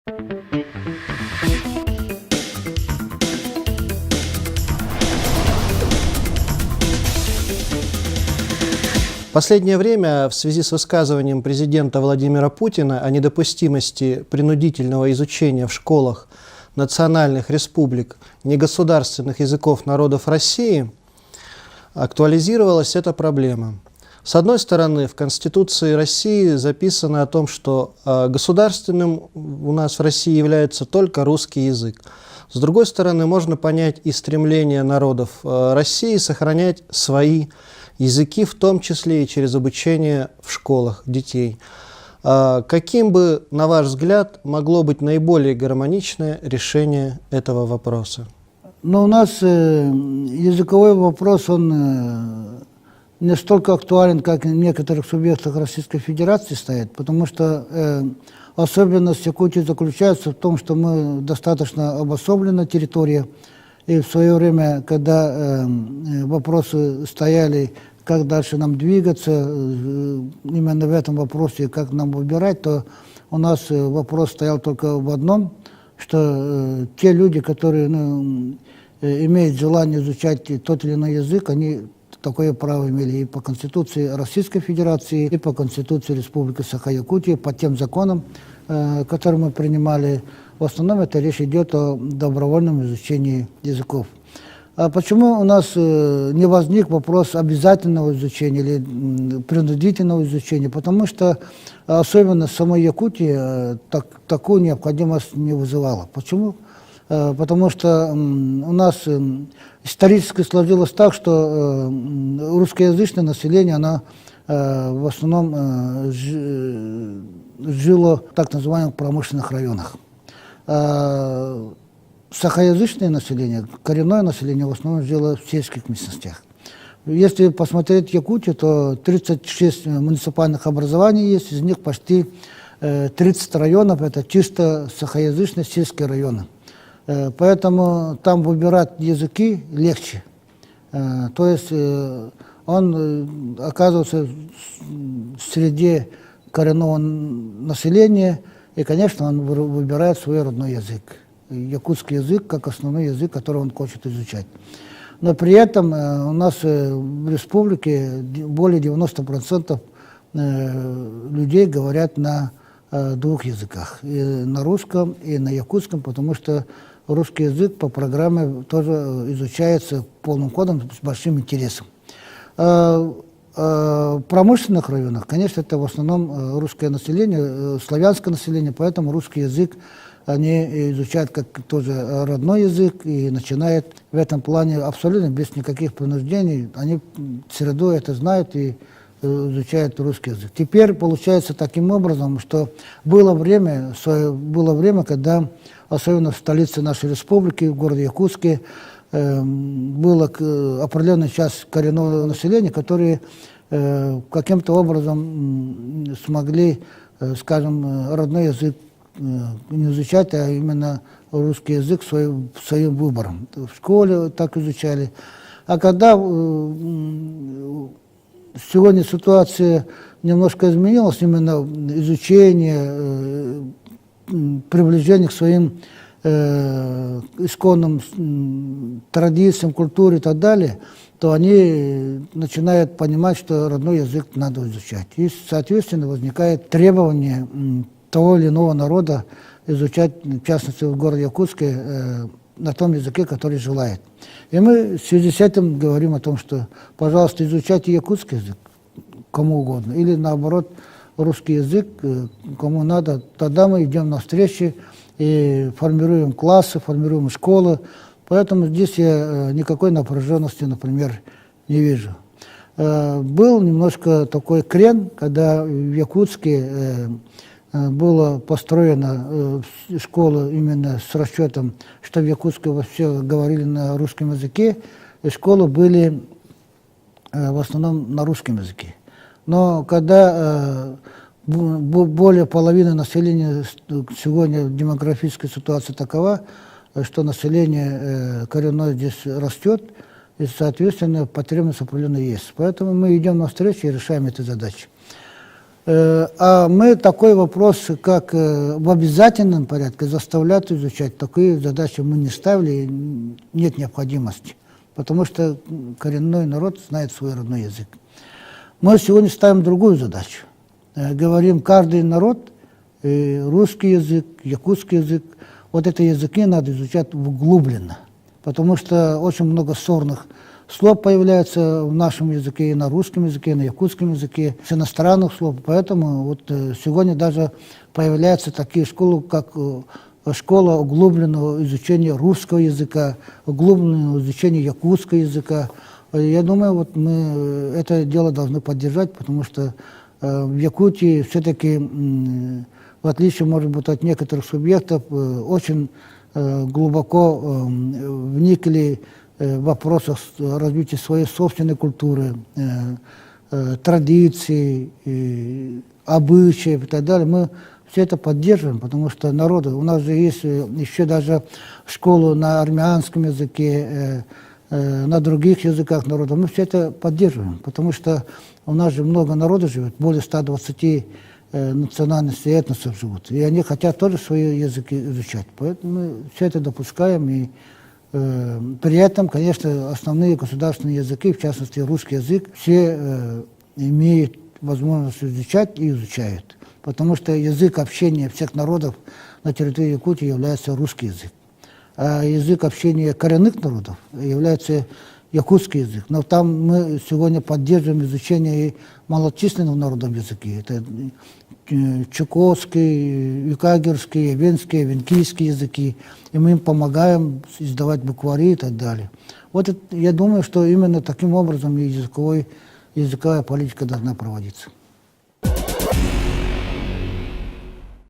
В последнее время в связи с высказыванием президента Владимира Путина о недопустимости принудительного изучения в школах национальных республик негосударственных языков народов России актуализировалась эта проблема. С одной стороны, в Конституции России записано о том, что государственным у нас в России является только русский язык. С другой стороны, можно понять и стремление народов России сохранять свои языки, в том числе и через обучение в школах детей. Каким бы, на ваш взгляд, могло быть наиболее гармоничное решение этого вопроса? Но у нас языковой вопрос, он не столько актуален, как в некоторых субъектах Российской Федерации стоит, потому что особенность Якутии заключается в том, что мы достаточно обособленная территория, и в свое время, когда вопросы стояли, как дальше нам двигаться, именно в этом вопросе, как нам выбирать, то у нас вопрос стоял только в одном, что те люди, которые имеют желание изучать тот или иной язык, они такое право имели и по Конституции Российской Федерации, и по Конституции Республики Саха-Якутия, по тем законам, которые мы принимали. В основном это речь идет о добровольном изучении языков. А почему у нас не возник вопрос обязательного изучения или принудительного изучения? Потому что особенно самой Якутии такую необходимость не вызывала. Почему? Потому что у нас исторически сложилось так, что русскоязычное население, оно в основном жило в так называемых промышленных районах. Сахоязычное население, коренное население в основном жило в сельских местностях. Если посмотреть Якутию, то 36 муниципальных образований есть, из них почти 30 районов, это чисто сахоязычные сельские районы. Поэтому там выбирать языки легче. То есть он оказывается в среде коренного населения, и, конечно, он выбирает свой родной язык. Якутский язык как основной язык, который он хочет изучать. Но при этом у нас в республике более 90% людей говорят на двух языках. И на русском, и на якутском, потому что русский язык по программе тоже изучается полным ходом с большим интересом. В промышленных районах, конечно, это в основном русское население, славянское население, поэтому русский язык они изучают как тоже родной язык и начинают в этом плане абсолютно без никаких принуждений. Они среду это знают и изучают русский язык. Теперь получается таким образом, что было время, когда, особенно в столице нашей республики, в городе Якутске, была определенная часть коренного населения, которые каким-то образом смогли, скажем, родной язык не изучать, а именно русский язык своим выбором. В школе так изучали. А когда сегодня ситуация немножко изменилась, именно изучение, приближение к своим исконным традициям, культуре и так далее, то они начинают понимать, что родной язык надо изучать. И, соответственно, возникает требование того или иного народа изучать, в частности, в городе Якутске, на том языке, который желает. И мы в связи с этим говорим о том, что, пожалуйста, изучайте якутский язык, кому угодно, или наоборот, русский язык, кому надо. Тогда мы идем на встречи и формируем классы, формируем школы. Поэтому здесь я никакой напряженности, например, не вижу. Был немножко такой крен, когда в Якутске была построена школа именно с расчетом, что в Якутске вообще говорили на русском языке, и школы были в основном на русском языке. Но когда более половины населения, сегодня демографическая ситуация такова, что население коренное здесь растет, и, соответственно, потребность определенная есть. Поэтому мы идем навстречу и решаем эти задачи. А мы такой вопрос, как в обязательном порядке заставлять изучать, такие задачи мы не ставили, и нет необходимости, потому что коренной народ знает свой родной язык. Мы сегодня ставим другую задачу. Говорим, каждый народ, русский язык, якутский язык, вот эти языки надо изучать углубленно, потому что очень много сорных слов появляется в нашем языке, и на русском языке, и на якутском языке, с иностранных слов. Поэтому вот сегодня даже появляются такие школы, как школа углубленного изучения русского языка, углубленного изучения якутского языка. Я думаю, вот мы это дело должны поддержать, потому что в Якутии все-таки, в отличие, может быть, от некоторых субъектов, очень глубоко вникли в вопросах развития своей собственной культуры, традиций, обычаев и так далее. Мы все это поддерживаем, потому что народы, у нас же есть еще даже школу на армянском языке, на других языках народов. Мы все это поддерживаем, потому что у нас же много народов живет, более 120 национальностей и этносов живут. И они хотят тоже свои языки изучать. Поэтому мы все это допускаем. И при этом, конечно, основные государственные языки, в частности русский язык, все имеют возможность изучать и изучают. Потому что язык общения всех народов на территории Якутии является русский язык. А язык общения коренных народов является якутский язык. Но там мы сегодня поддерживаем изучение и малочисленных народов языки. Это чукотский, юкагерский, венский, венкийский языки. И мы им помогаем издавать буквари и так далее. Вот это, я думаю, что именно таким образом и языковая политика должна проводиться.